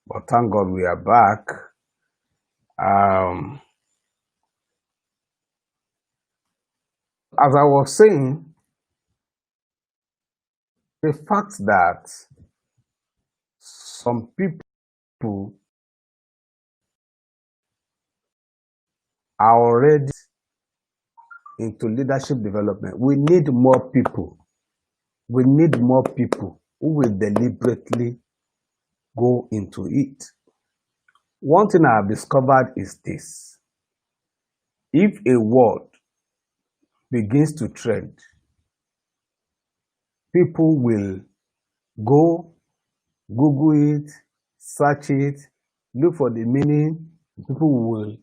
But thank God we are back. As I was saying, the fact that some people are already into leadership development, we need more people. We need more people who will deliberately go into it. One thing I have discovered is this: if a word begins to trend, people will go, Google it, search it, look for the meaning. People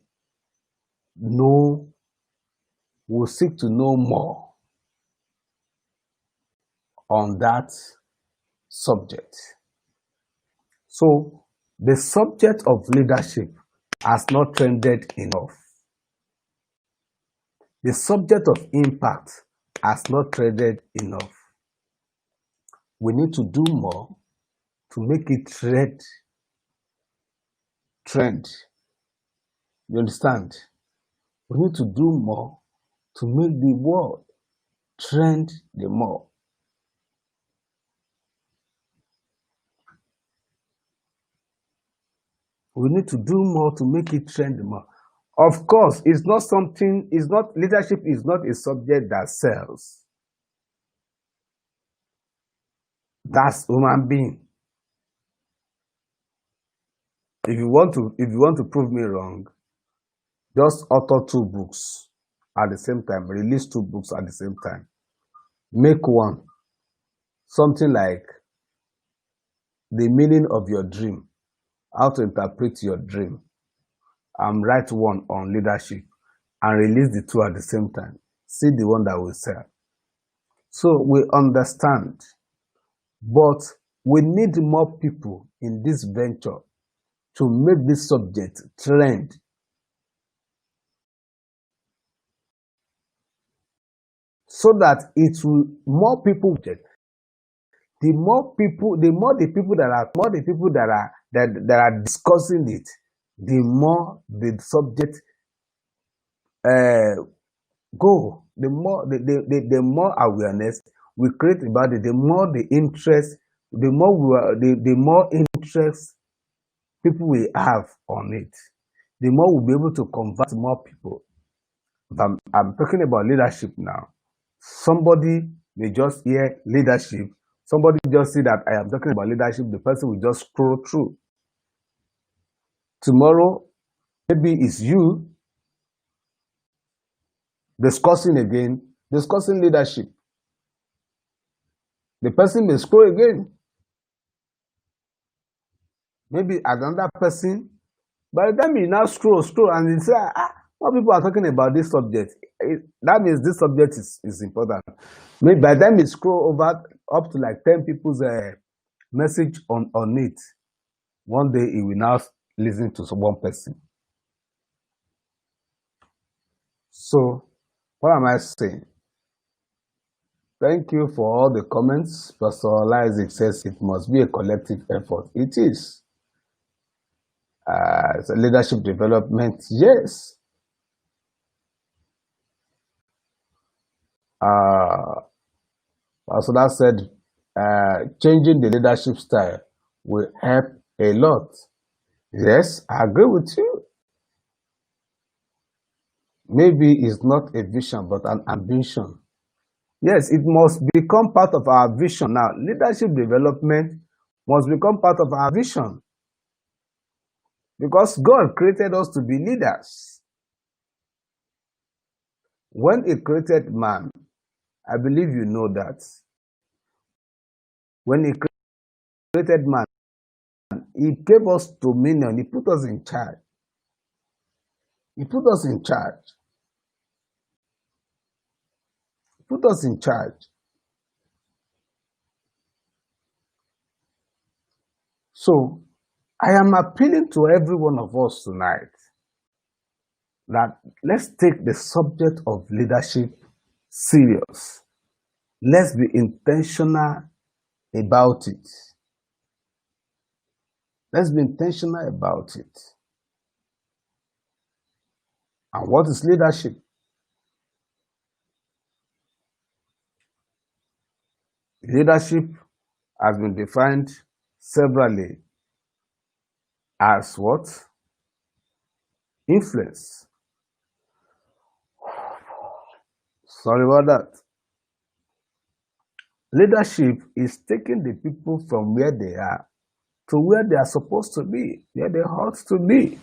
will seek to know more on that subject. So the subject of leadership has not trended enough. The subject of impact has not trended enough. We need to do more to make it trend. You understand? We need to do more to make the word trend the more. We need to do more to make it trend more. Of course, leadership is not a subject that sells. That's human being. If you want to prove me wrong, just author 2 books at the same time, release 2 books at the same time. Make one, something like the meaning of your dream, how to interpret your dream, and write one on leadership and release the 2 at the same time. See the one that will sell. So we understand, but we need more people in this venture to make this subject trend. So that it will more people. The more the people that are discussing it, the more the subject go. The more awareness we create about it, the more the interest, the more interest people will have on it, the more we'll be able to convert more people. I'm talking about leadership now. Somebody may just hear leadership. Somebody just see that I am talking about leadership. The person will just scroll through. Tomorrow, maybe it's you discussing leadership. The person may scroll again. Maybe another person. By the time you now scroll, and you say, what people are talking about this subject, that means this subject is important. Maybe by the time you scroll over up to like 10 people's message on it, one day he will now listen to one person. So, what am I saying? Thank you for all the comments. Pastor Isaac says it must be a collective effort. It is. It's a leadership development, yes. Pastor that said, changing the leadership style will help a lot. Yes, I agree with you. Maybe it's not a vision, but an ambition. Yes, it must become part of our vision. Now, leadership development must become part of our vision. Because God created us to be leaders. When He created man, I believe you know that. When He created man, He gave us dominion. He put us in charge. He put us in charge. He put us in charge. So, I am appealing to every one of us tonight that let's take the subject of leadership serious. Let's be intentional about it. Let's be intentional about it. And what is leadership? Leadership has been defined severally as what? Influence. Sorry about that. Leadership is taking the people from where they are to where they are supposed to be, where they ought to be.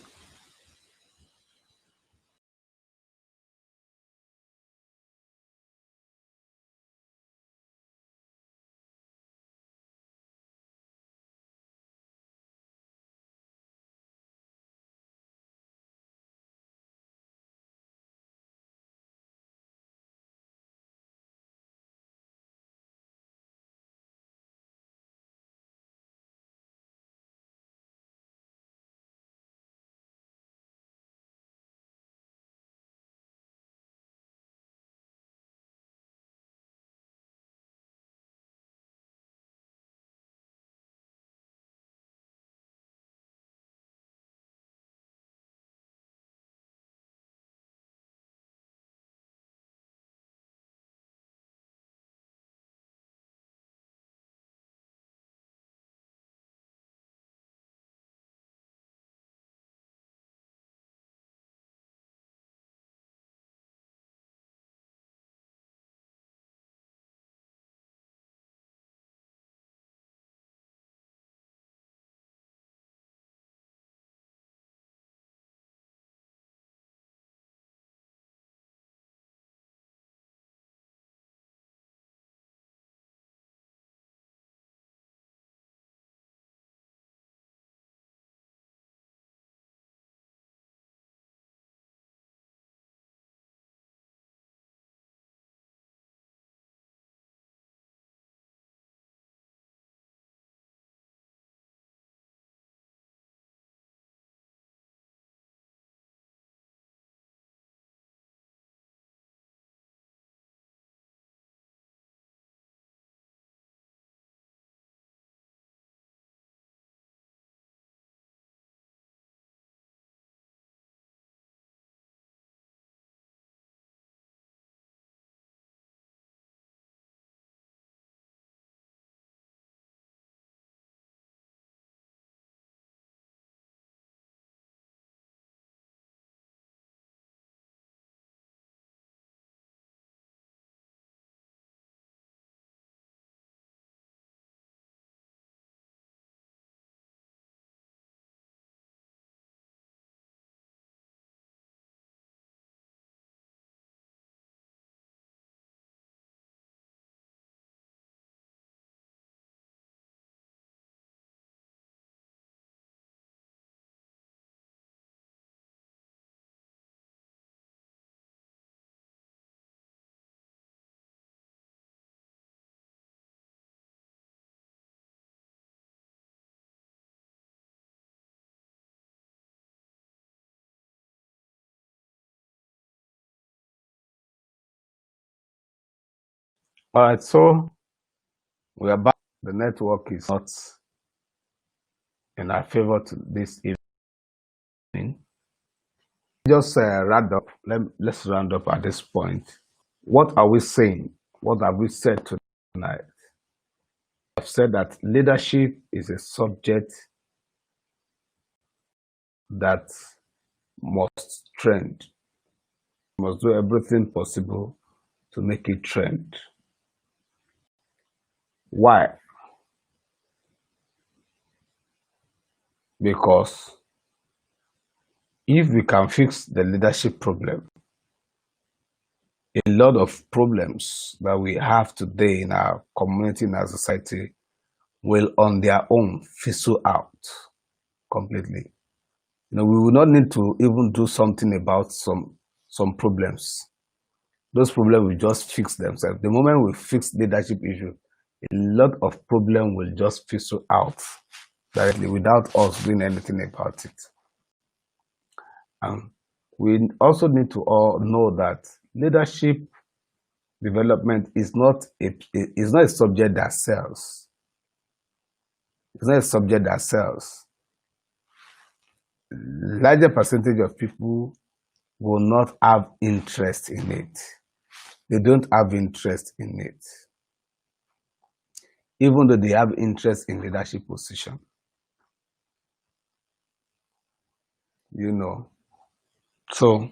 All right, so we are back. The network is not in our favor to this evening. Just round up. Let's round up at this point. What are we saying? What have we said tonight? I've said that leadership is a subject that must trend. We must do everything possible to make it trend. Why? Because if we can fix the leadership problem, a lot of problems that we have today in our community, in our society, will on their own fizzle out completely. We will not need to even do something about some problems. Those problems will just fix themselves. The moment we fix leadership issue, a lot of problem will just fizzle out directly without us doing anything about it. And we also need to all know that leadership development is not a subject that sells. It's not a subject that sells. larger percentage of people will not have interest in it. They don't have interest in it, even though they have interest in leadership position. You know, so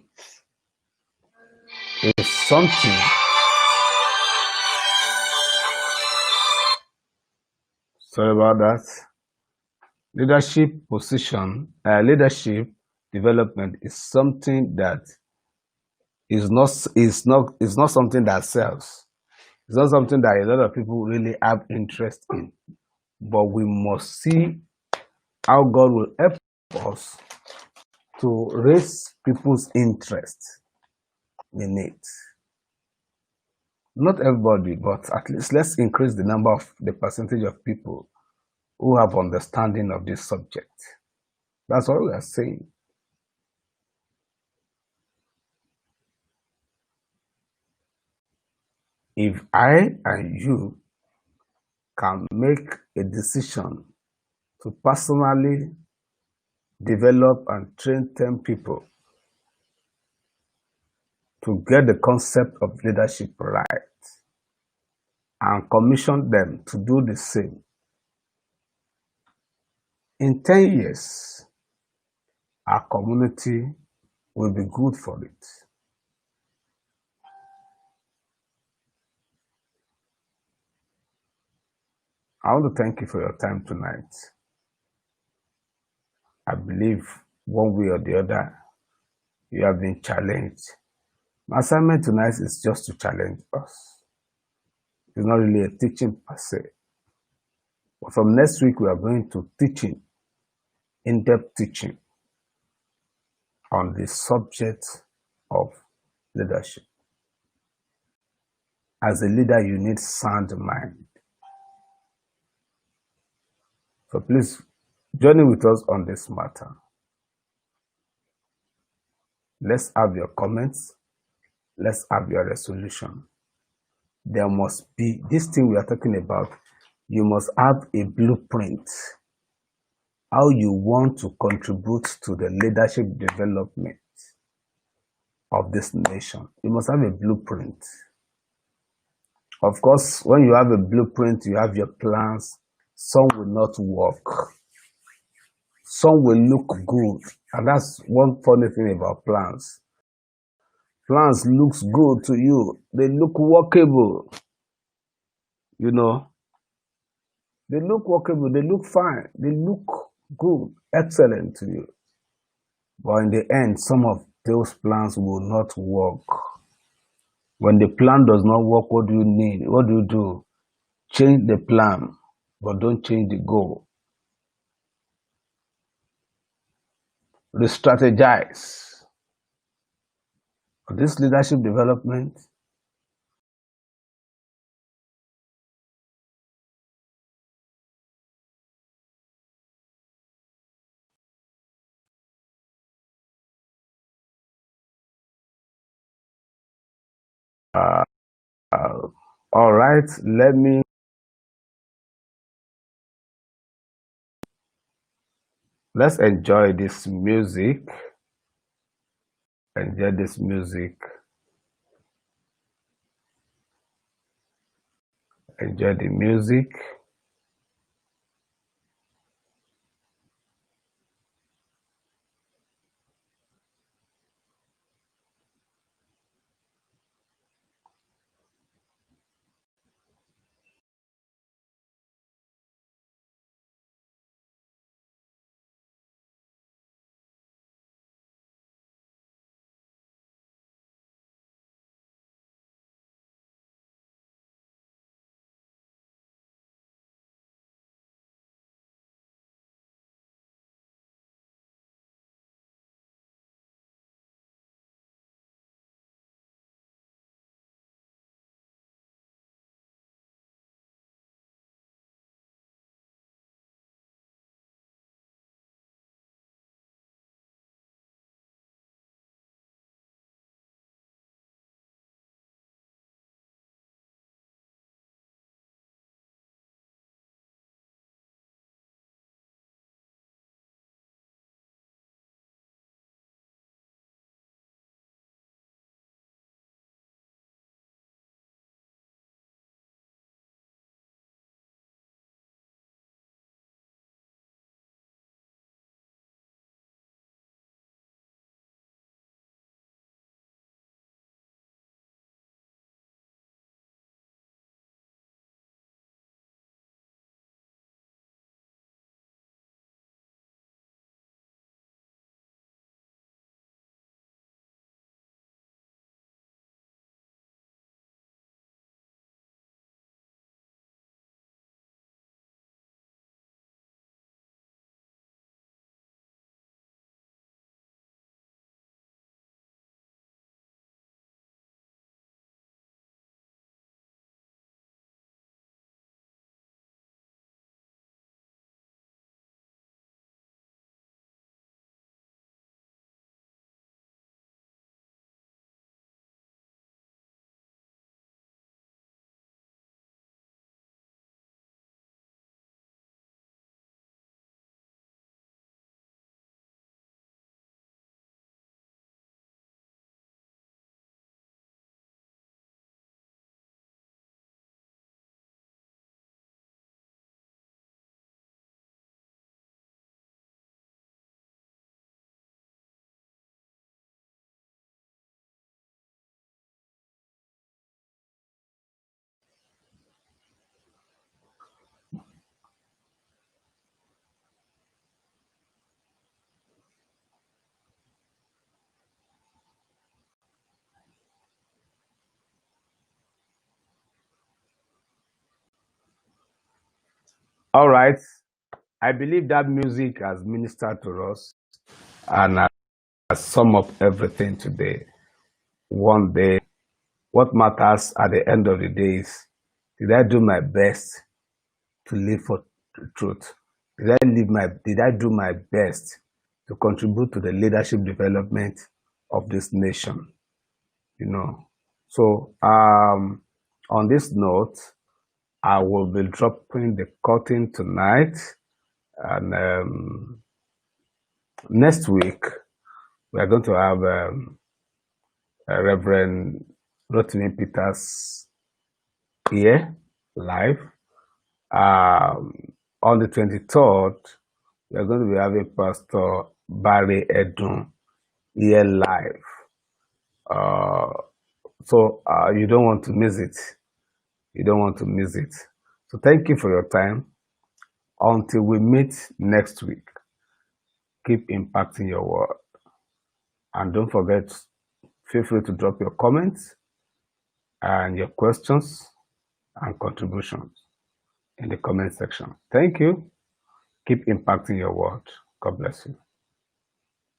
it's something. Sorry about that. Leadership position, leadership development is something that is not something that sells. It's not something that a lot of people really have interest in. But we must see how God will help us to raise people's interest in it. Not everybody, but at least let's increase the number of the percentage of people who have understanding of this subject. That's what we are saying. If I and you can make a decision to personally develop and train 10 people to get the concept of leadership right and commission them to do the same, in 10 years, our community will be good for it. I want to thank you for your time tonight. I believe one way or the other, you have been challenged. My assignment tonight is just to challenge us. It's not really a teaching per se. But from next week, we are going to teaching, in-depth teaching on the subject of leadership. As a leader, you need sound mind. So please journey with us on this matter. Let's have your comments. Let's have your resolution. There must be, this thing we are talking about, you must have a blueprint. How you want to contribute to the leadership development of this nation. You must have a blueprint. Of course, when you have a blueprint, you have your plans. Some will not work. Some will look good. And that's one funny thing about plans. Plans looks good to you. They look workable. You know, they look workable. They look fine. They look good, excellent to you. But in the end, some of those plans will not work. When the plan does not work, what do you need? What do you do? Change the plan, but don't change the goal. Re-strategize. This leadership development, uh, all right, let's enjoy this music. Enjoy this music. Enjoy the music. All right. I believe that music has ministered to us and has summed up everything today. One day, what matters at the end of the day is, did I do my best to live for the truth? Did I do my best to contribute to the leadership development of this nation? You know. So on this note, I will be dropping the curtain tonight, and next week we are going to have Reverend Rotimi Peters here live. On the 23rd, we are going to be having Pastor Barry Edun here live. So you don't want to miss it. You don't want to miss it. So thank you for your time. Until we meet next week, keep impacting your world. And don't forget, feel free to drop your comments and your questions and contributions in the comment section. Thank you. Keep impacting your world. God bless you.